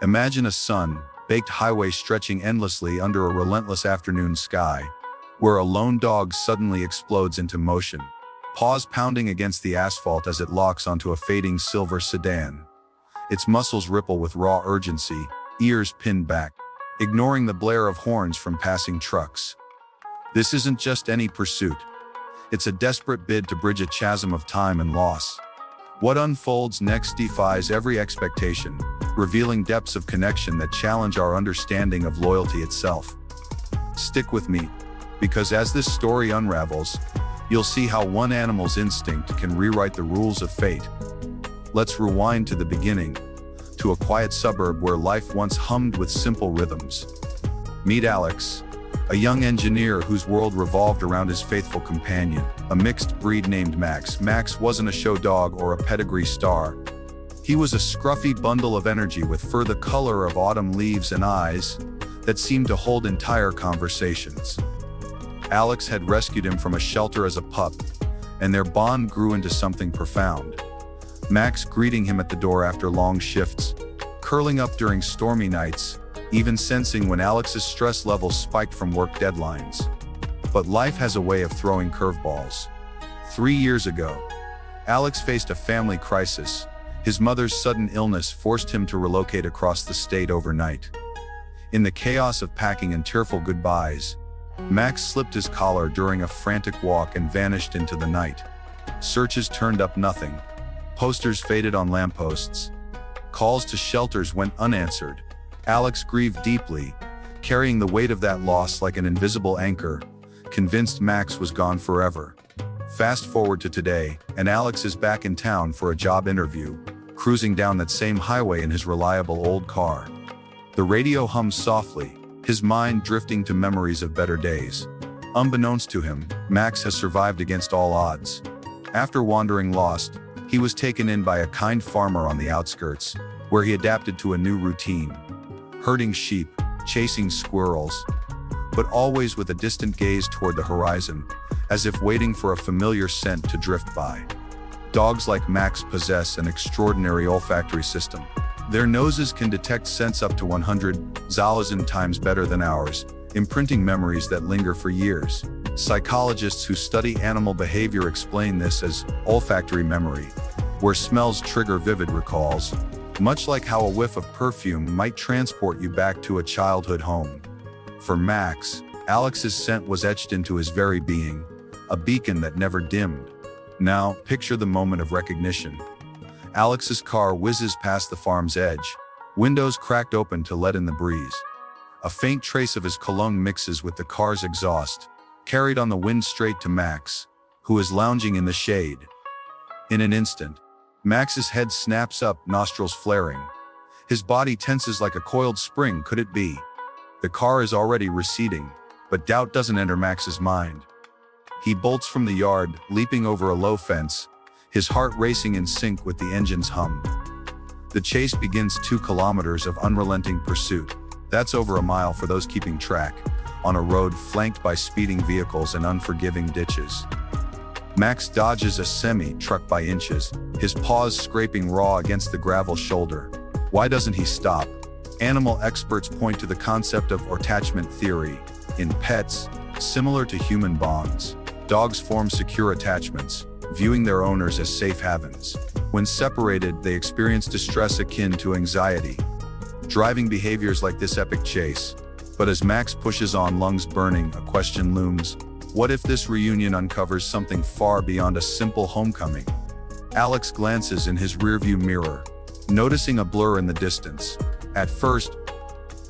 Imagine a sun-baked highway stretching endlessly under a relentless afternoon sky, where a lone dog suddenly explodes into motion, paws pounding against the asphalt as it locks onto a fading silver sedan. Its muscles ripple with raw urgency, ears pinned back, ignoring the blare of horns from passing trucks. This isn't just any pursuit. It's a desperate bid to bridge a chasm of time and loss. What unfolds next defies every expectation, revealing depths of connection that challenge our understanding of loyalty itself. Stick with me, because as this story unravels, you'll see how one animal's instinct can rewrite the rules of fate. Let's rewind to the beginning, to a quiet suburb where life once hummed with simple rhythms. Meet Alex, a young engineer whose world revolved around his faithful companion, a mixed breed named Max. Max wasn't a show dog or a pedigree star. He was a scruffy bundle of energy with fur the color of autumn leaves and eyes that seemed to hold entire conversations. Alex had rescued him from a shelter as a pup, and their bond grew into something profound. Max greeting him at the door after long shifts, curling up during stormy nights, even sensing when Alex's stress levels spiked from work deadlines. But life has a way of throwing curveballs. 3 years ago, Alex faced a family crisis. His mother's sudden illness forced him to relocate across the state overnight. In the chaos of packing and tearful goodbyes, Max slipped his collar during a frantic walk and vanished into the night. Searches turned up nothing. Posters faded on lampposts. Calls to shelters went unanswered. Alex grieved deeply, carrying the weight of that loss like an invisible anchor, convinced Max was gone forever. Fast forward to today, and Alex is back in town for a job interview, cruising down that same highway in his reliable old car. The radio hums softly, his mind drifting to memories of better days. Unbeknownst to him, Max has survived against all odds. After wandering lost, he was taken in by a kind farmer on the outskirts, where he adapted to a new routine. Herding sheep, chasing squirrels, but always with a distant gaze toward the horizon, as if waiting for a familiar scent to drift by. Dogs like Max possess an extraordinary olfactory system. Their noses can detect scents up to 100,000 times better than ours, imprinting memories that linger for years. Psychologists who study animal behavior explain this as olfactory memory, where smells trigger vivid recalls, much like how a whiff of perfume might transport you back to a childhood home. For Max, Alex's scent was etched into his very being, a beacon that never dimmed. Now, picture the moment of recognition. Alex's car whizzes past the farm's edge, windows cracked open to let in the breeze. A faint trace of his cologne mixes with the car's exhaust, carried on the wind straight to Max, who is lounging in the shade. In an instant, Max's head snaps up, nostrils flaring. His body tenses like a coiled spring. Could it be? The car is already receding, but doubt doesn't enter Max's mind. He bolts from the yard, leaping over a low fence, his heart racing in sync with the engine's hum. The chase begins. 2 kilometers of unrelenting pursuit. That's over a mile for those keeping track, on a road flanked by speeding vehicles and unforgiving ditches. Max dodges a semi-truck by inches, his paws scraping raw against the gravel shoulder. Why doesn't he stop? Animal experts point to the concept of attachment theory. In pets, similar to human bonds, dogs form secure attachments, viewing their owners as safe havens. When separated, they experience distress akin to anxiety, driving behaviors like this epic chase. But as Max pushes on, lungs burning, a question looms. What if this reunion uncovers something far beyond a simple homecoming? Alex glances in his rearview mirror, noticing a blur in the distance. At first,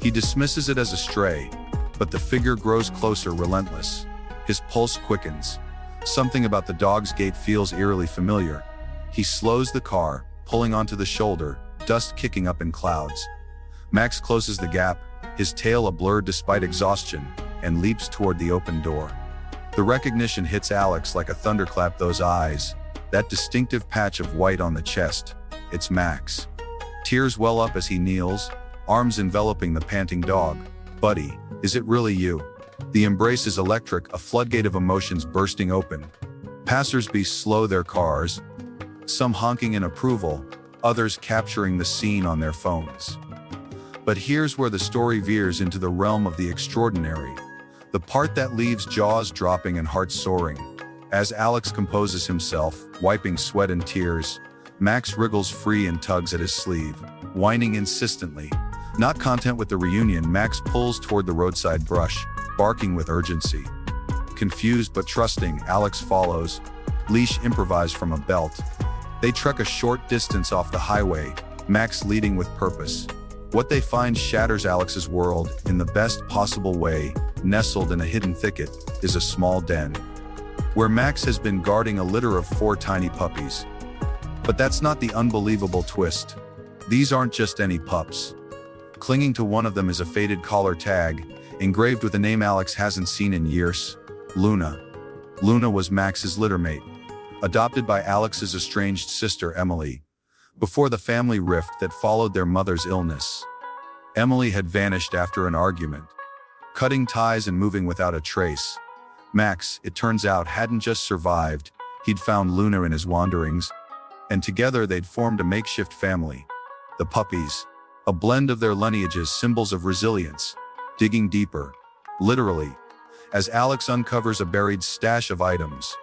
he dismisses it as a stray, but the figure grows closer, relentless. His pulse quickens. Something about the dog's gait feels eerily familiar. He slows the car, pulling onto the shoulder, dust kicking up in clouds. Max closes the gap, his tail a blur despite exhaustion, and leaps toward the open door. The recognition hits Alex like a thunderclap. Those eyes, that distinctive patch of white on the chest. It's Max. Tears well up as he kneels, arms enveloping the panting dog. Buddy, is it really you? The embrace is electric, a floodgate of emotions bursting open. Passers-by slow their cars, some honking in approval, others capturing the scene on their phones. But here's where the story veers into the realm of the extraordinary. The part that leaves jaws dropping and hearts soaring. As Alex composes himself, wiping sweat and tears, Max wriggles free and tugs at his sleeve, whining insistently. Not content with the reunion, Max pulls toward the roadside brush, barking with urgency. Confused but trusting, Alex follows, leash improvised from a belt. They trek a short distance off the highway, Max leading with purpose. What they find shatters Alex's world in the best possible way. Nestled in a hidden thicket is a small den, where Max has been guarding a litter of 4 tiny puppies. But that's not the unbelievable twist. These aren't just any pups. Clinging to one of them is a faded collar tag, engraved with a name Alex hasn't seen in years: Luna. Luna was Max's littermate, adopted by Alex's estranged sister Emily, before the family rift that followed their mother's illness. Emily had vanished after an argument, cutting ties and moving without a trace. Max, it turns out, hadn't just survived, he'd found Luna in his wanderings, and together they'd formed a makeshift family. The puppies, a blend of their lineages, symbols of resilience, digging deeper, literally, as Alex uncovers a buried stash of items,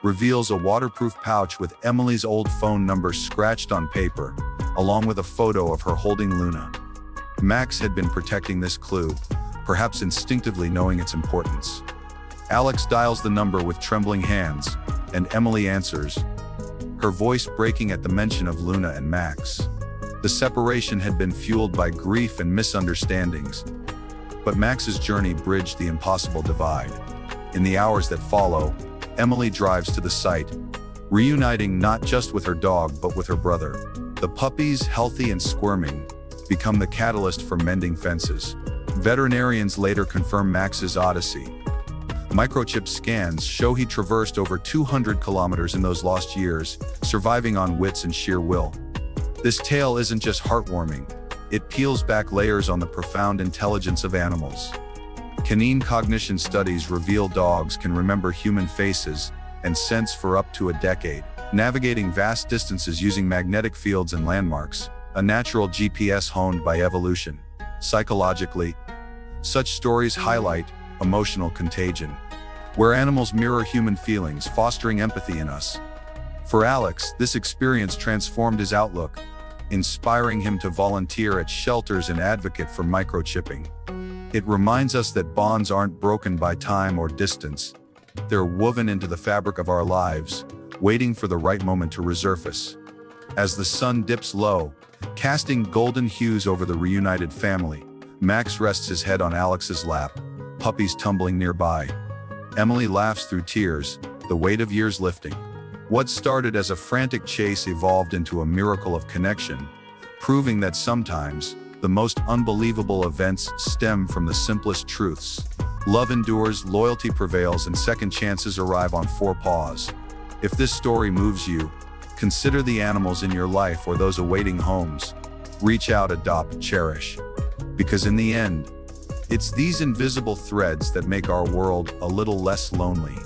reveals a waterproof pouch with Emily's old phone number scratched on paper, along with a photo of her holding Luna. Max had been protecting this clue, perhaps instinctively knowing its importance. Alex dials the number with trembling hands, and Emily answers, her voice breaking at the mention of Luna and Max. The separation had been fueled by grief and misunderstandings, but Max's journey bridged the impossible divide. In the hours that follow, Emily drives to the site, reuniting not just with her dog but with her brother. The puppies, healthy and squirming, become the catalyst for mending fences. Veterinarians later confirm Max's odyssey. Microchip scans show he traversed over 200 kilometers in those lost years, surviving on wits and sheer will. This tale isn't just heartwarming, it peels back layers on the profound intelligence of animals. Canine cognition studies reveal dogs can remember human faces and scents for up to a decade, navigating vast distances using magnetic fields and landmarks, a natural GPS honed by evolution. Psychologically, such stories highlight emotional contagion, where animals mirror human feelings, fostering empathy in us. For Alex, this experience transformed his outlook, inspiring him to volunteer at shelters and advocate for microchipping. It reminds us that bonds aren't broken by time or distance. They're woven into the fabric of our lives, waiting for the right moment to resurface. As the sun dips low, casting golden hues over the reunited family, Max rests his head on Alex's lap, puppies tumbling nearby. Emily laughs through tears, the weight of years lifting. What started as a frantic chase evolved into a miracle of connection, proving that sometimes the most unbelievable events stem from the simplest truths. Love endures, loyalty prevails, and second chances arrive on 4 paws. If this story moves you, consider the animals in your life or those awaiting homes. Reach out, adopt, cherish. Because in the end, it's these invisible threads that make our world a little less lonely.